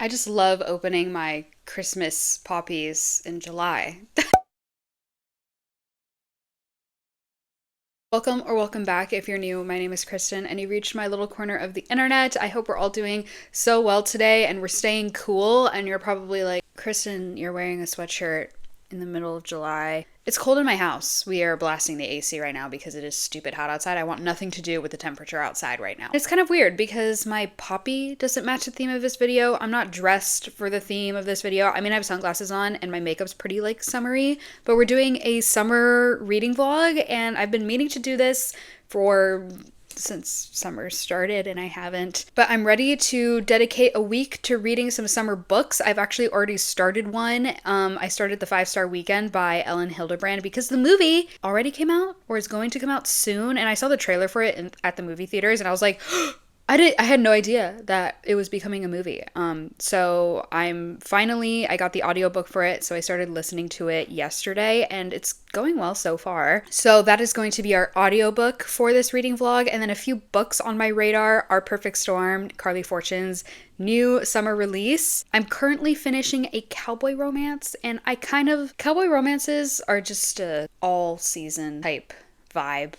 I just love opening my Christmas poppies in July. Welcome or welcome back if you're new. My name is Kristen and you reached my little corner of the internet. I hope we're all doing so well today and we're staying cool. And you're probably like, Kristen, you're wearing a sweatshirt in the middle of July. It's cold in my house. We are blasting the AC right now because it is stupid hot outside. I want nothing to do with the temperature outside right now. It's kind of weird because my poppy doesn't match the theme of this video. I'm not dressed for the theme of this video. I mean, I have sunglasses on and my makeup's pretty like summery, but we're doing a summer reading vlog and I've been meaning to do this since summer started and I haven't. But I'm ready to dedicate a week to reading some summer books. I've actually already started one. I started The 5-Star Weekend by Ellen Hildebrand because the movie already came out or is going to come out soon. And I saw the trailer for it at the movie theaters and I was like, I had no idea that it was becoming a movie. So I got the audiobook for it, so I started listening to it yesterday, and it's going well so far. So that is going to be our audiobook for this reading vlog, and then a few books on my radar are Perfect Storm, Carly Fortune's new summer release. I'm currently finishing a cowboy romance, and cowboy romances are just a all-season type vibe,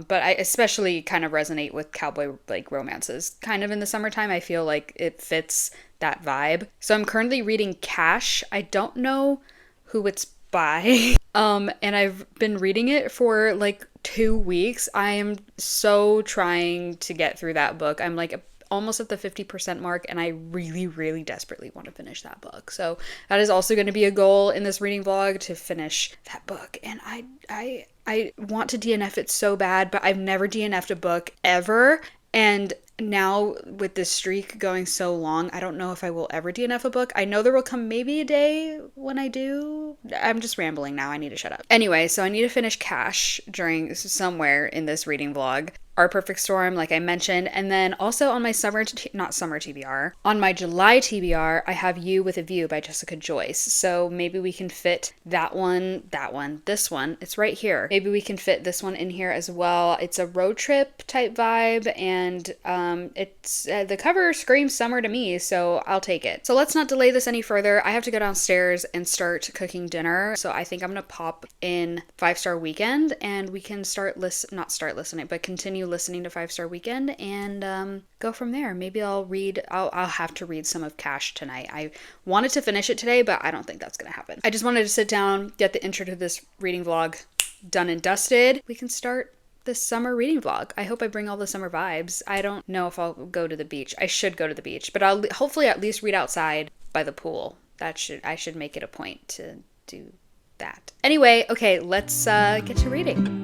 but I especially kind of resonate with cowboy like romances kind of in the summertime. I feel like it fits that vibe. So I'm currently reading Cash. I don't know who it's by and I've been reading it for like 2 weeks. I am so trying to get through that book. I'm like almost at the 50% mark and I really, really desperately want to finish that book. So that is also going to be a goal in this reading vlog, to finish that book. And I want to DNF it so bad, but I've never DNF'd a book ever. And now with this streak going so long, I don't know if I will ever DNF a book. I know there will come maybe a day when I do. I'm just rambling now. I need to shut up. Anyway, so I need to finish Cash during somewhere in this reading vlog. Our Perfect Storm, like I mentioned, and then also on my not summer TBR, on my July TBR, I have You with a View by Jessica Joyce. So maybe we can fit this one. It's right here. Maybe we can fit this one in here as well. It's a road trip type vibe, and it's the cover screams summer to me, so I'll take it. So let's not delay this any further. I have to go downstairs and start cooking dinner. So I think I'm gonna pop in 5-Star Weekend, and we can continue listening to 5-Star Weekend and go from there. Maybe I'll have to read some of Cash tonight. I wanted to finish it today, but I don't think that's gonna happen. I just wanted to sit down, get the intro to this reading vlog done and dusted. We can start this summer reading vlog. I hope I bring all the summer vibes. I don't know if I'll go to the beach. I should go to the beach, but I'll hopefully at least read outside by the pool. I should make it a point to do that. Anyway, okay, let's get to reading.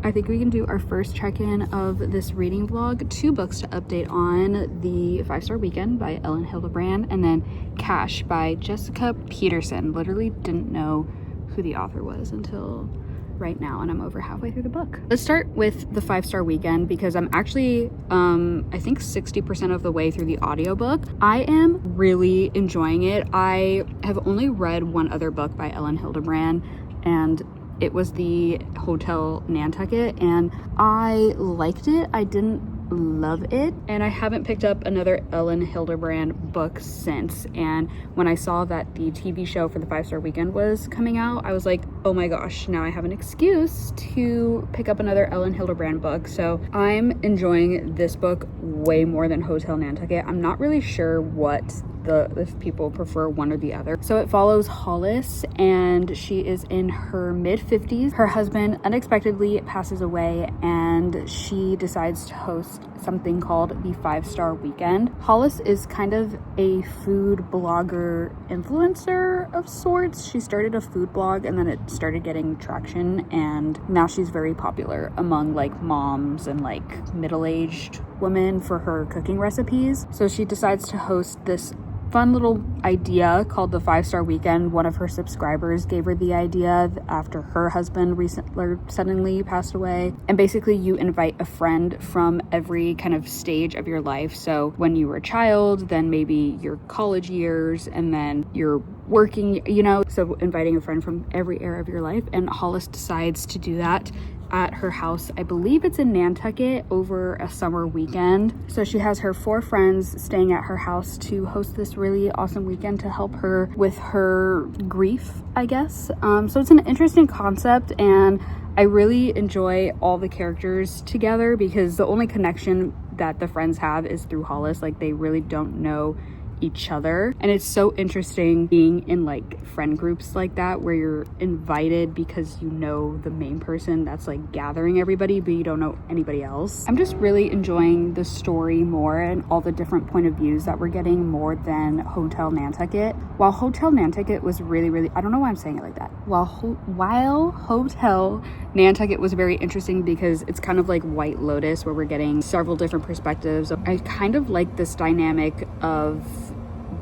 I think we can do our first check-in of this reading vlog. 2 books to update on: the 5-Star Weekend by Ellen Hildebrand and then Cash by Jessica Peterson. Literally didn't know who the author was until right now, and I'm over halfway through the book. Let's start with the 5-Star Weekend because I'm actually I think 60% of the way through the audiobook. I am really enjoying it. I have only read one other book by Ellen Hildebrand, and it was the Hotel Nantucket, and I liked it. I didn't love it, and I haven't picked up another Ellen Hildebrand book since. And when I saw that the TV show for the 5-Star Weekend was coming out, I was like, oh my gosh, now I have an excuse to pick up another Ellen Hildebrand book. So I'm enjoying this book way more than Hotel Nantucket. I'm not really sure if people prefer one or the other. So it follows Hollis, and she is in her mid-50s. Her husband unexpectedly passes away, and she decides to host something called the 5-Star Weekend. Hollis is kind of a food blogger influencer of sorts. She started a food blog and then it started getting traction, and now she's very popular among like moms and like middle-aged women for her cooking recipes. So she decides to host this fun little idea called the 5-Star Weekend. One of her subscribers gave her the idea after her husband recently suddenly passed away. And basically you invite a friend from every kind of stage of your life. So when you were a child, then maybe your college years, and then you're working, you know, so inviting a friend from every era of your life. And Hollis decides to do that at her house. I believe it's in Nantucket over a summer weekend. So she has her 4 friends staying at her house to host this really awesome weekend to help her with her grief, I guess. So it's an interesting concept, and I really enjoy all the characters together because the only connection that the friends have is through Hollis. Like, they really don't know each other, and it's so interesting being in like friend groups like that where you're invited because you know the main person that's like gathering everybody, but you don't know anybody else. I'm just really enjoying the story more and all the different point of views that we're getting more than Hotel Nantucket. While Hotel Nantucket was really, I don't know why I'm saying it like that. While Hotel Nantucket was very interesting because it's kind of like White Lotus where we're getting several different perspectives. I kind of like this dynamic of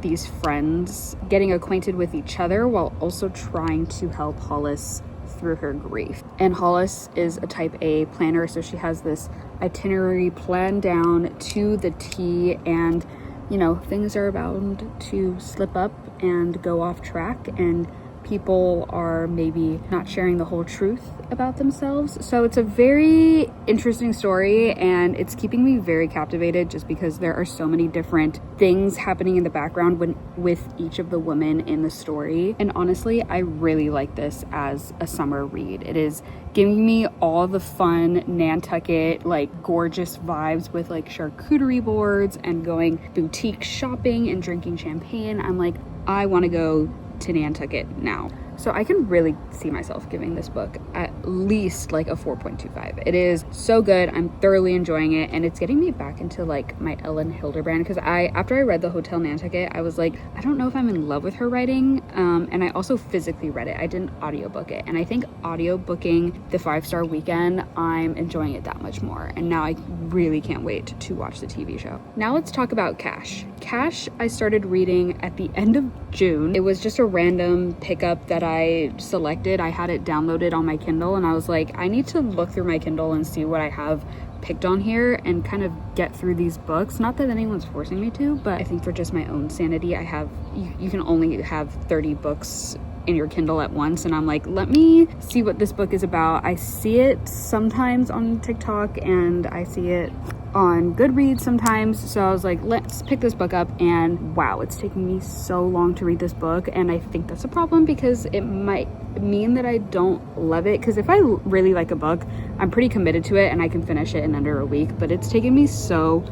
these friends getting acquainted with each other while also trying to help Hollis through her grief. And Hollis is a type A planner, so she has this itinerary planned down to the T, and you know, things are bound to slip up and go off track, and people are maybe not sharing the whole truth about themselves. So it's a very interesting story, and it's keeping me very captivated just because there are so many different things happening in the background with each of the women in the story. And honestly, I really like this as a summer read. It is giving me all the fun Nantucket, like gorgeous vibes with like charcuterie boards and going boutique shopping and drinking champagne. I'm like, I want to go to Nantucket now. So I can really see myself giving this book at least like a 4.25. It is so good. I'm thoroughly enjoying it, and it's getting me back into like my Ellen Hilderbrand, because after I read the Hotel Nantucket, I was like, I don't know if I'm in love with her writing. And I also physically read it. I didn't audiobook it, and I think audiobooking the 5-Star Weekend, I'm enjoying it that much more. And now I really can't wait to watch the TV show. Now let's talk about Cash. Cash I started reading at the end of June. It was just a random pickup that I selected. I had it downloaded on my Kindle, and I was like, I need to look through my Kindle and see what I have picked on here and kind of get through these books. Not that anyone's forcing me to, but I think for just my own sanity, you can only have 30 books in your Kindle at once, and I'm like, let me see what this book is about. I see it sometimes on TikTok and I see it on Goodreads sometimes, so I was like, let's pick this book up, and wow, it's taking me so long to read this book, and I think that's a problem because it might mean that I don't love it, because if I really like a book, I'm pretty committed to it and I can finish it in under a week, but it's taken me so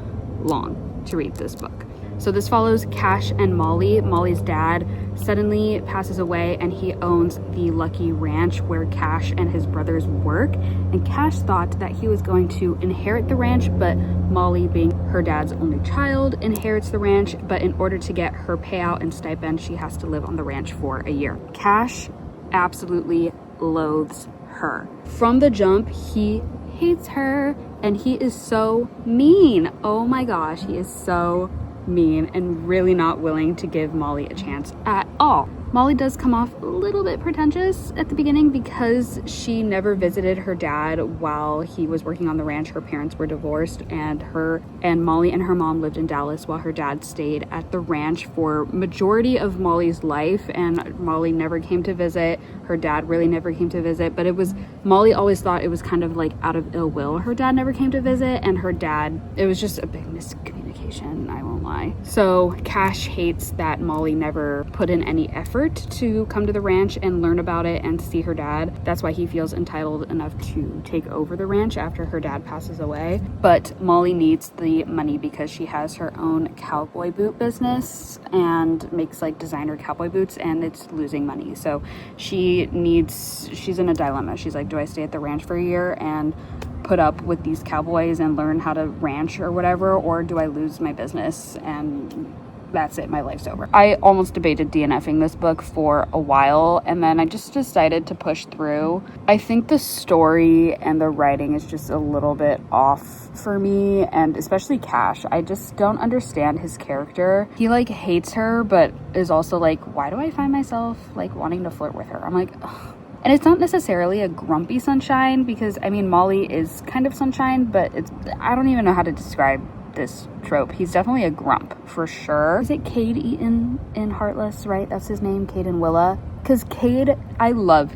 long to read this book. So this follows Cash and Molly. Molly's dad suddenly passes away, and he owns the Lucky Ranch where Cash and his brothers work. And Cash thought that he was going to inherit the ranch, but Molly, being her dad's only child, inherits the ranch. But in order to get her payout and stipend, she has to live on the ranch for a year. Cash absolutely loathes her. From the jump, he hates her, and he is so mean. Oh my gosh, he is so mean and really not willing to give Molly a chance at all. Molly does come off a little bit pretentious at the beginning because she never visited her dad while he was working on the ranch. Her parents were divorced, and Molly and her mom lived in Dallas while her dad stayed at the ranch for majority of Molly's life, and Molly never came to visit. Her dad really never came to visit, but Molly always thought it was kind of like out of ill will her dad never came to visit, and it was just a big miscommunication, I won't lie. So Cash hates that Molly never put in any effort to come to the ranch and learn about it and see her dad. That's why he feels entitled enough to take over the ranch after her dad passes away. But Molly needs the money because she has her own cowboy boot business and makes like designer cowboy boots, and it's losing money. So she's in a dilemma. She's like, do I stay at the ranch for a year and put up with these cowboys and learn how to ranch or whatever, or do I lose my business and that's it, my life's over. I almost debated DNFing this book for a while, and then I just decided to push through. I think the story and the writing is just a little bit off for me, and especially Cash. I just don't understand his character. He like hates her, but is also like, why do I find myself like wanting to flirt with her? I'm like, ugh. And it's not necessarily a grumpy sunshine, because I mean Molly is kind of sunshine, but I don't even know how to describe this trope. He's definitely a grump for sure. Is it Cade Eaton in Heartless, right? That's his name, Cade and Willa. Because Cade, I love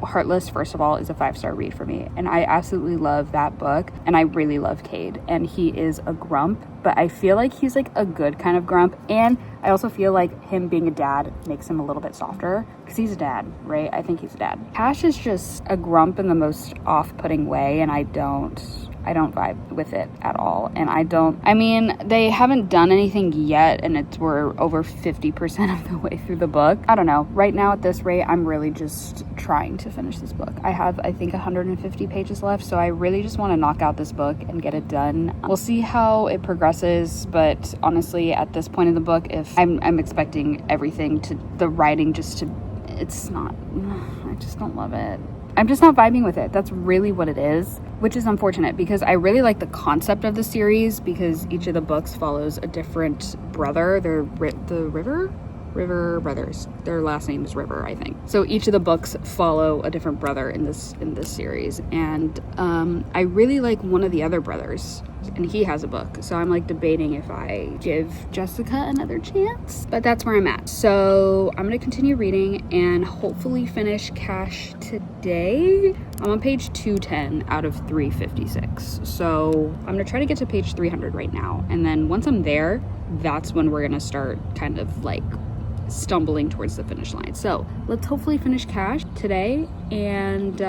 Heartless, first of all, is a 5-star read for me, and I absolutely love that book, and I really love Cade, and he is a grump, but I feel like he's like a good kind of grump, and I also feel like him being a dad makes him a little bit softer, because he's a dad, right? I think he's a dad. Cash is just a grump in the most off-putting way, and I don't vibe with it at all. And I mean, they haven't done anything yet, and we're over 50% of the way through the book. I don't know. Right now at this rate, I'm really just trying to finish this book. I have, I think, 150 pages left, so I really just want to knock out this book and get it done. We'll see how it progresses, but honestly, at this point in the book, if I'm expecting everything to, the writing just to, it's not, I just don't love it. I'm just not vibing with it. That's really what it is, which is unfortunate because I really like the concept of the series, because each of the books follows a different brother. They're the River brothers. Their last name is River, I think. So each of the books follow a different brother in this series, and I really like one of the other brothers, and he has a book. So I'm like debating if I give Jessica another chance, but that's where I'm at. So I'm gonna continue reading and hopefully finish Cash today. I'm on page 210 out of 356. So I'm gonna try to get to page 300 right now, and then once I'm there, that's when we're gonna start kind of like stumbling towards the finish line. So let's hopefully finish Cash today and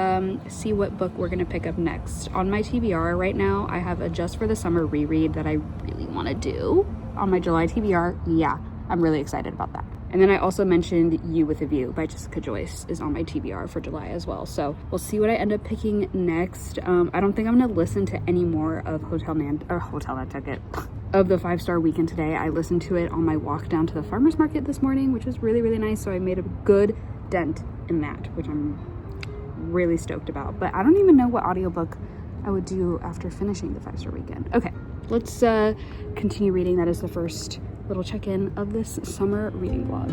see what book we're gonna pick up next. On my TBR right now, I have a Just for the Summer reread that I really want to do. On my July TBR, yeah, I'm really excited about that. And then I also mentioned You with a View by Jessica Joyce is on my TBR for July as well. So we'll see what I end up picking next. I don't think I'm gonna listen to any more of Hotel Nantucket of the 5-star weekend today. I listened to it on my walk down to the farmer's market this morning, which was really, really nice. So I made a good dent in that, which I'm really stoked about. But I don't even know what audiobook I would do after finishing the 5-star weekend. Okay, let's continue reading. That is the first little check-in of this summer reading vlog.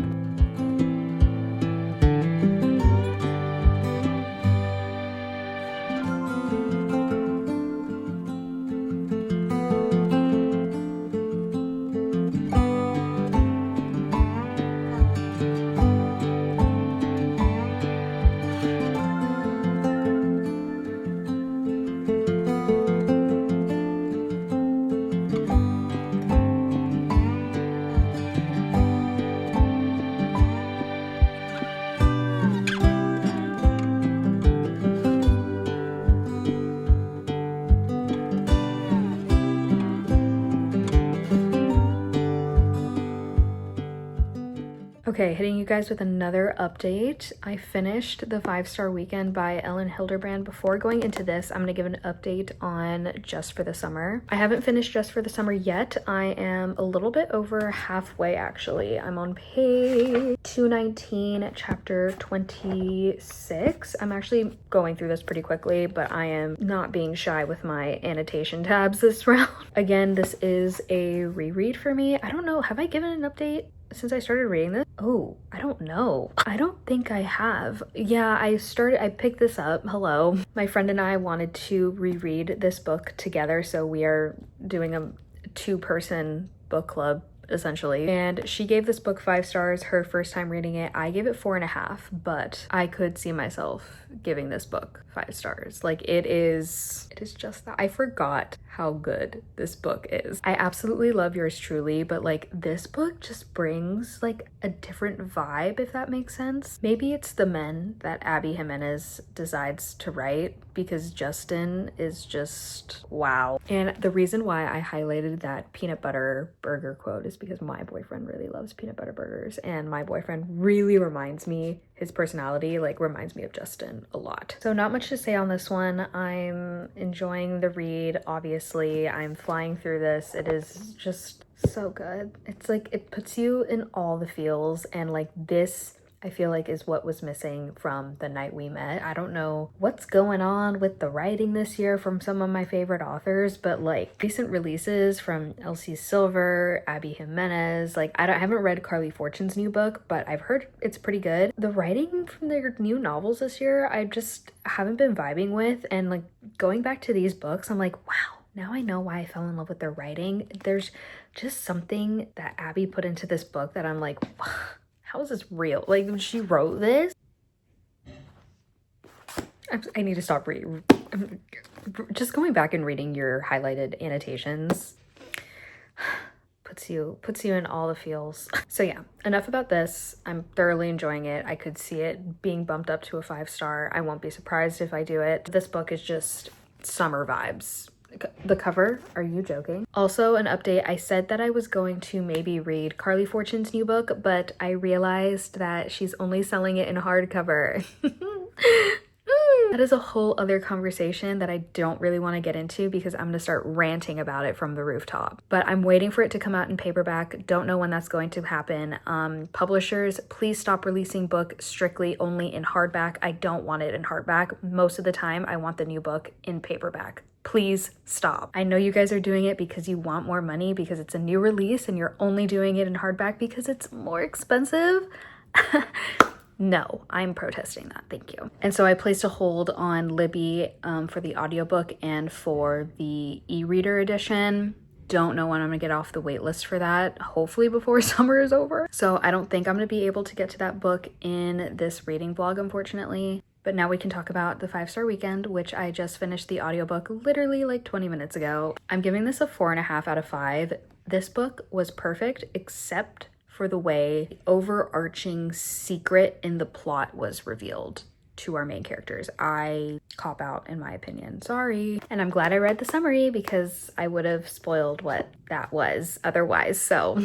Okay, hitting you guys with another update. I finished the 5-star weekend by Ellen Hilderbrand. Before going into this, I'm gonna give an update on Just for the Summer. I haven't finished Just for the Summer yet. I am a little bit over halfway actually. I'm on page 219, chapter 26. I'm actually going through this pretty quickly, but I am not being shy with my annotation tabs this round. Again, this is a reread for me. I don't know, have I given an update since I started reading this? Oh, I don't know. I don't think I have. Yeah, I picked this up. Hello. My friend and I wanted to reread this book together, so we are doing a 2-person book club essentially, and she gave this book 5 stars her first time reading it. I gave it 4.5, but I could see myself giving this book 5 stars. Like it is just that. I forgot how good this book is. I absolutely love Yours Truly, but like this book just brings like a different vibe, if that makes sense. Maybe it's the men that Abby Jimenez decides to write, because Justin is just wow. And the reason why I highlighted that peanut butter burger quote is burgers because my boyfriend really loves peanut butter burgers, and my boyfriend really reminds me, his personality like reminds me of Justin a lot. So not much to say on this one. I'm enjoying the read, obviously. I'm flying through this. It is just so good. It's like it puts you in all the feels, and like this I feel like is what was missing from The Night We Met. I don't know what's going on with the writing this year from some of my favorite authors, but like recent releases from Elsie Silver, Abby Jimenez, like I haven't read Carly Fortune's new book, but I've heard it's pretty good. The writing from their new novels this year, I just haven't been vibing with, and like going back to these books, I'm like, wow, now I know why I fell in love with their writing. There's just something that Abby put into this book that I'm like, wow, how is this real? Like, when she wrote this, I need to stop reading. Just going back and reading your highlighted annotations puts you in all the feels. So yeah, enough about this. I'm thoroughly enjoying it. I could see it being bumped up to a 5-star. I won't be surprised if I do it. This book is just summer vibes. The cover, are you joking? Also, an update, I said that I was going to maybe read Carly Fortune's new book, but I realized that she's only selling it in hardcover. That is a whole other conversation that I don't really want to get into because I'm going to start ranting about it from the rooftop. But I'm waiting for it to come out in paperback. Don't know when that's going to happen. Publishers, please stop releasing book strictly only in hardback. I don't want it in hardback. Most of the time, I want the new book in paperback. Please stop. I know you guys are doing it because you want more money because it's a new release and you're only doing it in hardback because it's more expensive. No, I'm protesting that. Thank you. And so I placed a hold on Libby for the audiobook and for the e-reader edition. Don't know when I'm gonna get off the wait list for that. Hopefully before summer is over. So I don't think I'm gonna be able to get to that book in this reading vlog, unfortunately. But now we can talk about the 5-star weekend, which I just finished the audiobook literally like 20 minutes ago. I'm giving this a 4.5 out of 5. This book was perfect except for the way the overarching secret in the plot was revealed to our main characters. I cop out in my opinion, sorry. And I'm glad I read the summary because I would have spoiled what that was otherwise. So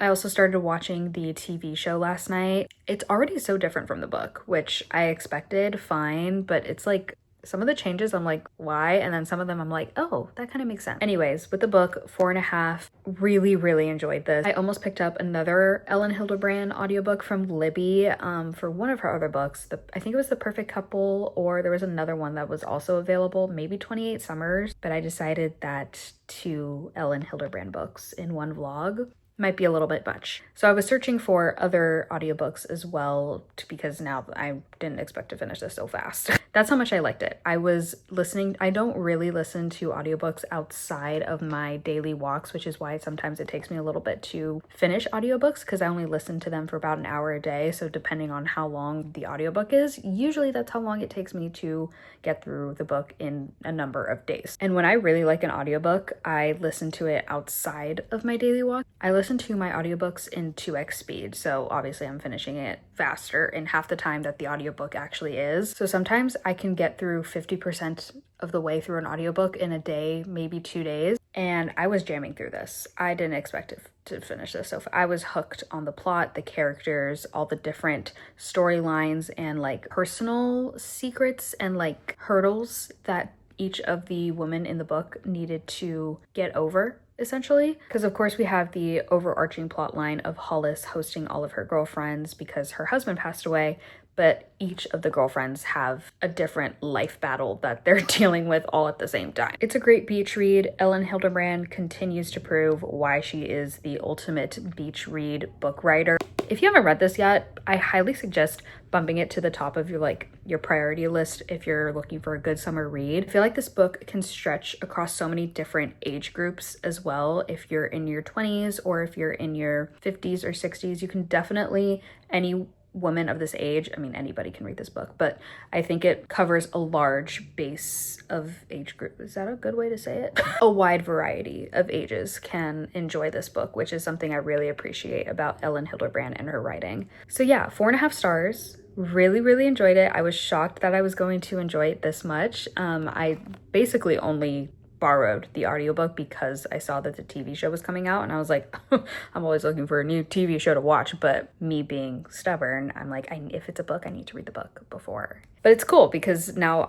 I also started watching the TV show last night. It's already so different from the book, which I expected, fine, but it's like some of the changes I'm like, why? And then some of them I'm like, oh, that kind of makes sense. Anyways, with the book, 4.5, really enjoyed this. I almost picked up another Ellen Hildebrand audiobook from Libby for one of her other books. I think it was The Perfect Couple, or there was another one that was also available, maybe 28 Summers, but I decided that 2 Ellen Hildebrand books in one vlog might be a little bit much. So I was searching for other audiobooks as well because now I didn't expect to finish this so fast. That's how much I liked it. I was listening. I don't really listen to audiobooks outside of my daily walks, which is why sometimes it takes me a little bit to finish audiobooks because I only listen to them for about an hour a day. So depending on how long the audiobook is, usually that's how long it takes me to get through the book in a number of days. And when I really like an audiobook, I listen to it outside of my daily walk. I listen to my audiobooks in 2x speed. So obviously I'm finishing it faster in half the time that the audiobook actually is. So sometimes I can get through 50% of the way through an audiobook in a day, maybe 2 days. And I was jamming through this. I didn't expect to finish this. So I was hooked on the plot, the characters, all the different storylines and like personal secrets and like hurdles that each of the women in the book needed to get over, essentially. Because of course we have the overarching plot line of Hollis hosting all of her girlfriends because her husband passed away, but each of the girlfriends have a different life battle that they're dealing with all at the same time. It's a great beach read. Ellen Hildebrand continues to prove why she is the ultimate beach read book writer. If you haven't read this yet, I highly suggest bumping it to the top of your priority list if you're looking for a good summer read. I feel like this book can stretch across so many different age groups as well. If you're in your 20s or if you're in your 50s or 60s, you can definitely, any woman of this age, I mean anybody can read this book, but I think it covers a large base of age group. Is that a good way to say it? A wide variety of ages can enjoy this book, which is something I really appreciate about Ellen Hildebrand and her writing. So yeah, 4.5 stars. Really enjoyed it. I was shocked that I was going to enjoy it this much. I basically only borrowed the audiobook because I saw that the TV show was coming out, and I was like, I'm always looking for a new TV show to watch, but me being stubborn, I'm like, if it's a book, I need to read the book before. But it's cool because now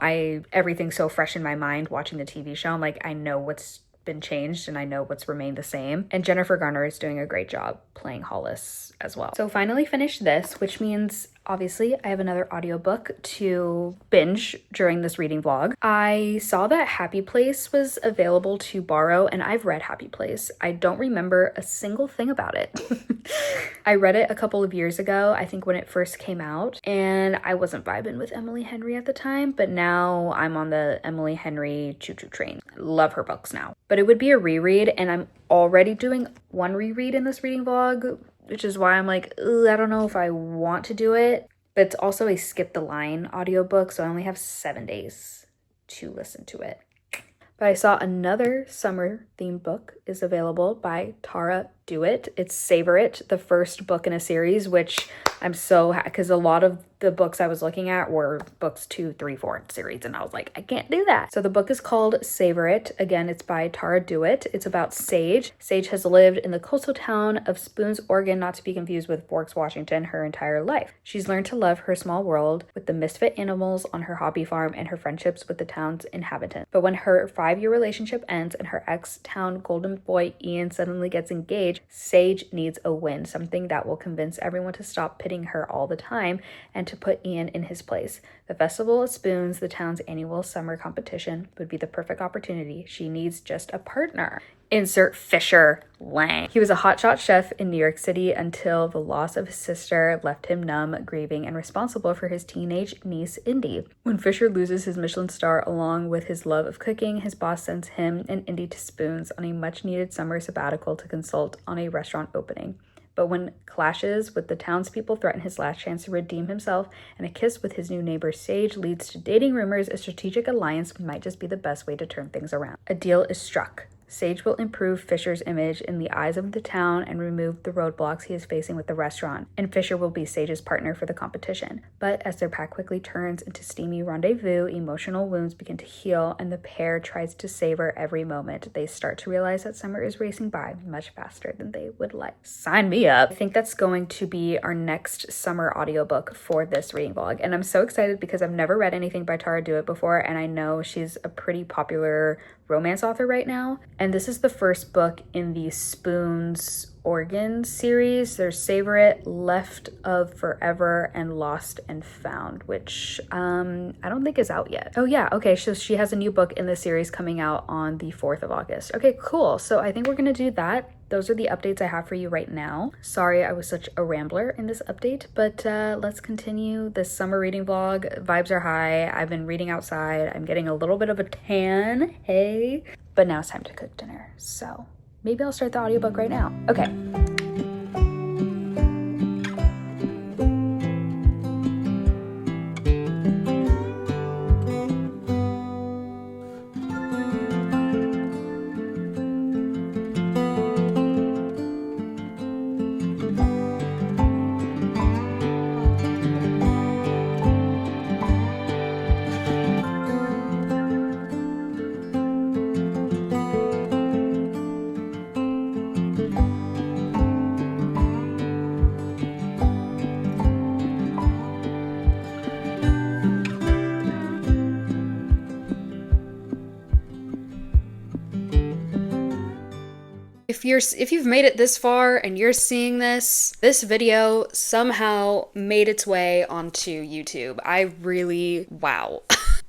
everything's so fresh in my mind watching the TV show. I'm like, I know what's been changed and I know what's remained the same. And Jennifer Garner is doing a great job playing Hollis as well. So finally finished this, which means obviously I have another audiobook to binge during this reading vlog. I saw that Happy Place was available to borrow, and I've read Happy Place. I don't remember a single thing about it. I read it a couple of years ago, I think when it first came out, and I wasn't vibing with Emily Henry at the time, but now I'm on the Emily Henry choo-choo train. Love her books now. But it would be a reread, and I'm already doing one reread in this reading vlog, which is why I'm like, I don't know if I want to do it. But it's also a skip the line audiobook, so I only have 7 days to listen to it. But I saw another summer themed book is available by Tara Dewitt. It's Savor It, the first book in a series, which I'm so happy because a lot of the books I was looking at were books 2, 3, 4 series, and I was like, I can't do that. So the book is called Savor It. Again, it's by Tara Dewitt. It's about Sage. Sage has lived in the coastal town of Spoons, Oregon, not to be confused with Forks, Washington, her entire life. She's learned to love her small world with the misfit animals on her hobby farm and her friendships with the town's inhabitants. But when her 5-year relationship ends and her ex-town golden boy Ian suddenly gets engaged, Sage needs a win, something that will convince everyone to stop pitting her all the time and to put Ian in his place. The Festival of Spoons, the town's annual summer competition, would be the perfect opportunity. She needs just a partner. Insert Fisher Lang. He was a hotshot chef in New York City until the loss of his sister left him numb, grieving, and responsible for his teenage niece, Indy. When Fisher loses his Michelin star along with his love of cooking, his boss sends him and Indy to Spoons on a much-needed summer sabbatical to consult on a restaurant opening. But when clashes with the townspeople threaten his last chance to redeem himself, and a kiss with his new neighbor Sage leads to dating rumors, a strategic alliance might just be the best way to turn things around. A deal is struck. Sage will improve Fisher's image in the eyes of the town and remove the roadblocks he is facing with the restaurant, and Fisher will be Sage's partner for the competition. But as their pact quickly turns into steamy rendezvous, emotional wounds begin to heal, and the pair tries to savor every moment. They start to realize that summer is racing by much faster than they would like. Sign me up! I think that's going to be our next summer audiobook for this reading vlog, and I'm so excited because I've never read anything by Tara Dewitt before, and I know she's a pretty popular romance author right now. And this is the first book in the Spoons Oregon series. There's Savor It, Left of Forever, and Lost and Found, which I don't think is out yet. Oh yeah, okay, so she has a new book in this series coming out on the 4th of August. Okay, cool. So I think we're gonna do that. Those are the updates I have for you right now. Sorry I was such a rambler in this update, but let's continue this summer reading vlog. Vibes are high. I've been reading outside. I'm getting a little bit of a tan, hey. But now it's time to cook dinner, so maybe I'll start the audiobook right now. Okay. If you've made it this far and you're seeing this video somehow made its way onto YouTube. Wow.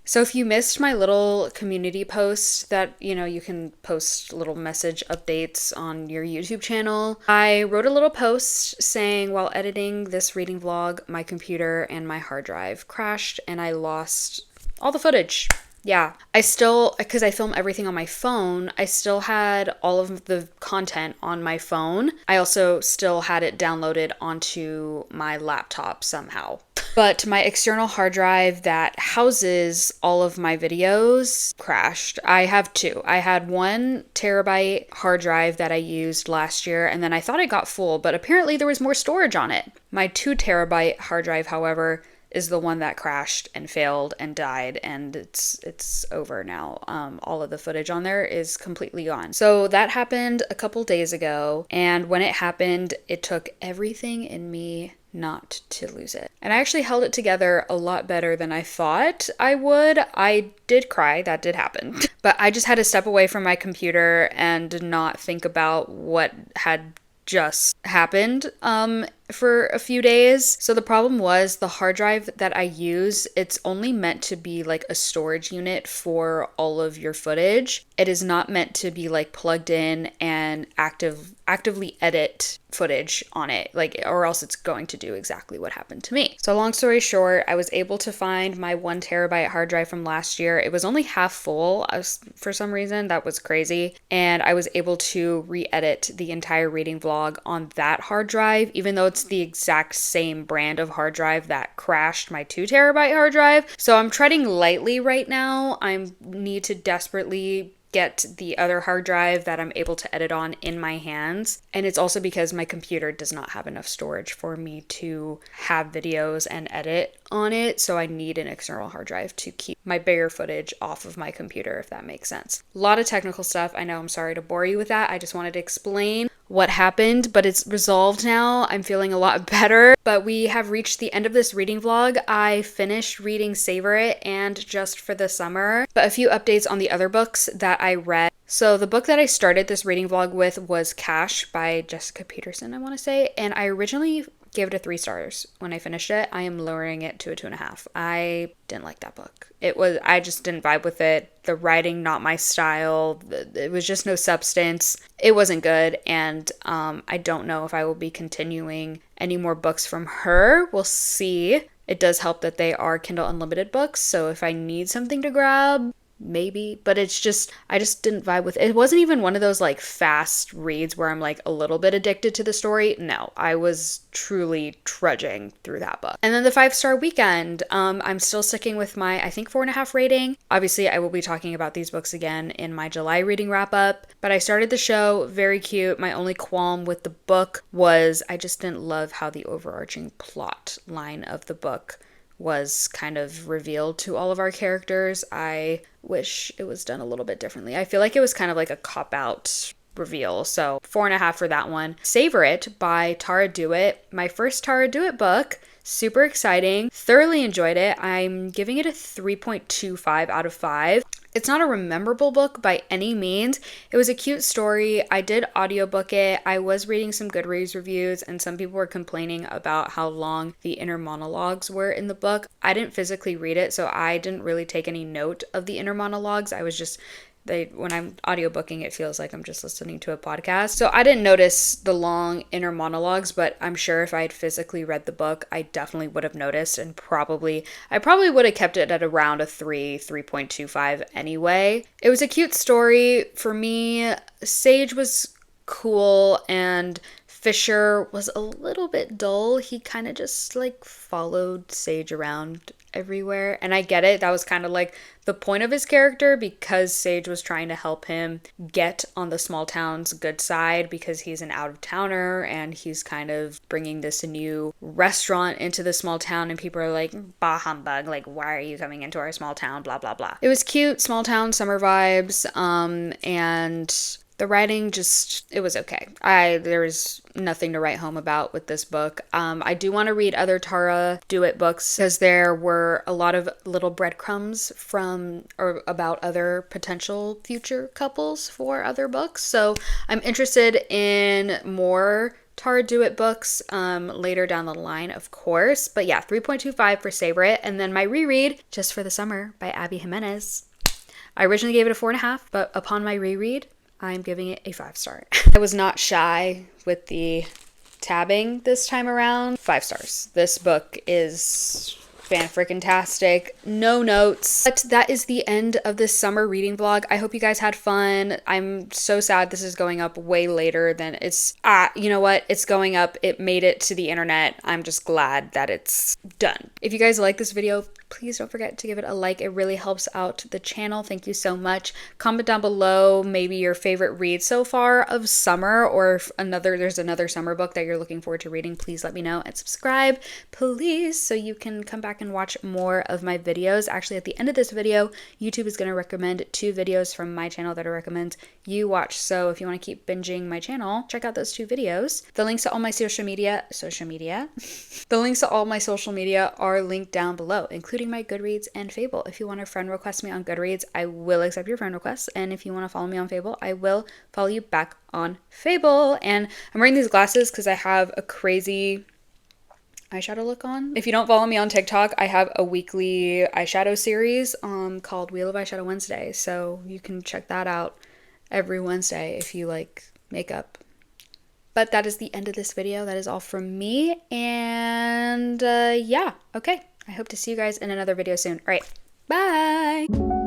So if you missed my little community post that, you can post little message updates on your YouTube channel, I wrote a little post saying while editing this reading vlog, my computer and my hard drive crashed and I lost all the footage. Yeah, because I film everything on my phone, I still had all of the content on my phone. I also still had it downloaded onto my laptop somehow. But my external hard drive that houses all of my videos crashed. I have 2. I had 1 terabyte hard drive that I used last year, and then I thought it got full, but apparently there was more storage on it. My 2 terabyte hard drive, however, is the one that crashed and failed and died, and it's over now. All of the footage on there is completely gone. So that happened a couple days ago, and when it happened, it took everything in me not to lose it. And I actually held it together a lot better than I thought I would. I did cry, that did happen. But I just had to step away from my computer and not think about what had just happened for a few days. So the problem was the hard drive that I use, it's only meant to be like a storage unit for all of your footage. It is not meant to be like plugged in and actively edit footage on it, like, or else it's going to do exactly what happened to me. So long story short, I was able to find my 1 terabyte hard drive from last year. It was only half full for some reason. That was crazy. And I was able to re-edit the entire reading vlog on that hard drive, even though it's the exact same brand of hard drive that crashed my 2 terabyte hard drive. So I'm treading lightly right now. I need to desperately get the other hard drive that I'm able to edit on in my hands. And it's also because my computer does not have enough storage for me to have videos and edit on it. So I need an external hard drive to keep my bigger footage off of my computer, if that makes sense. A lot of technical stuff. I know, I'm sorry to bore you with that. I just wanted to explain what happened, but it's resolved now. I'm feeling a lot better. But we have reached the end of this reading vlog. I finished reading Savor It and Just for the Summer, but a few updates on the other books that I read. So the book that I started this reading vlog with was Cash by Jessica Peterson, I want to say, and I originally gave it a 3 stars. When I finished it, I am lowering it to a 2.5. I didn't like that book. I just didn't vibe with it. The writing, not my style. It was just no substance. It wasn't good, and I don't know if I will be continuing any more books from her. We'll see. It does help that they are Kindle Unlimited books, so if I need something to grab, maybe, but it's just, I just didn't vibe with it. It wasn't even one of those like fast reads where I'm like a little bit addicted to the story. No, I was truly trudging through that book. And then the 5-star weekend, I'm still sticking with my, I think, 4.5 rating. Obviously, I will be talking about these books again in my July reading wrap up, but I started the show, very cute. My only qualm with the book was I just didn't love how the overarching plot line of the book was kind of revealed to all of our characters. I wish it was done a little bit differently. I feel like it was kind of like a cop-out reveal. So 4.5 for that one. Savor It by Tara Dewitt. My first Tara Dewitt book. Super exciting. Thoroughly enjoyed it. I'm giving it a 3.25 out of 5. It's not a memorable book by any means. It was a cute story. I did audiobook it. I was reading some Goodreads reviews, and some people were complaining about how long the inner monologues were in the book. I didn't physically read it, so I didn't really take any note of the inner monologues. I was just when I'm audiobooking, it feels like I'm just listening to a podcast. So I didn't notice the long inner monologues, but I'm sure if I had physically read the book, I definitely would have noticed, and I probably would have kept it at around a 3.25 anyway. It was a cute story. For me, Sage was cool and Fisher was a little bit dull. He kind of just like followed Sage around everywhere. And I get it. That was kind of like the point of his character, because Sage was trying to help him get on the small town's good side, because he's an out-of-towner and he's kind of bringing this new restaurant into the small town, and people are like, bah humbug, like, why are you coming into our small town, blah blah blah. It was cute, small town summer vibes, and the writing it was okay. There was nothing to write home about with this book. I do want to read other Tara Dewitt books, because there were a lot of little breadcrumbs about other potential future couples for other books. So I'm interested in more Tara Dewitt books later down the line, of course. But yeah, 3.25 for Savor It. And then my reread, Just for the Summer by Abby Jimenez. I originally gave it a 4.5, but upon my reread, I'm giving it a 5-star. I was not shy with the tabbing this time around. 5 stars. This book is fan-frickin-tastic. No notes. But that is the end of this summer reading vlog. I hope you guys had fun. I'm so sad this is going up way later than it's... you know what? It's going up. It made it to the internet. I'm just glad that it's done. If you guys like this video, please don't forget to give it a like. It really helps out the channel. Thank you so much. Comment down below maybe your favorite read so far of summer, or if there's another summer book that you're looking forward to reading. Please let me know, and subscribe, please, so you can come back and watch more of my videos. Actually, at the end of this video, YouTube is going to recommend 2 videos from my channel that I recommend you watch. So if you want to keep binging my channel, check out those 2 videos. The links to all my social media, the links to all my social media are linked down below, including my Goodreads and Fable. If you want to friend request me on Goodreads, I will accept your friend requests. And if you want to follow me on Fable, I will follow you back on Fable. And I'm wearing these glasses because I have a crazy eyeshadow look on. If you don't follow me on TikTok, I have a weekly eyeshadow series called Wheel of Eyeshadow Wednesday. So you can check that out every Wednesday if you like makeup. But that is the end of this video. That is all from me. And yeah, okay. I hope to see you guys in another video soon. All right, bye.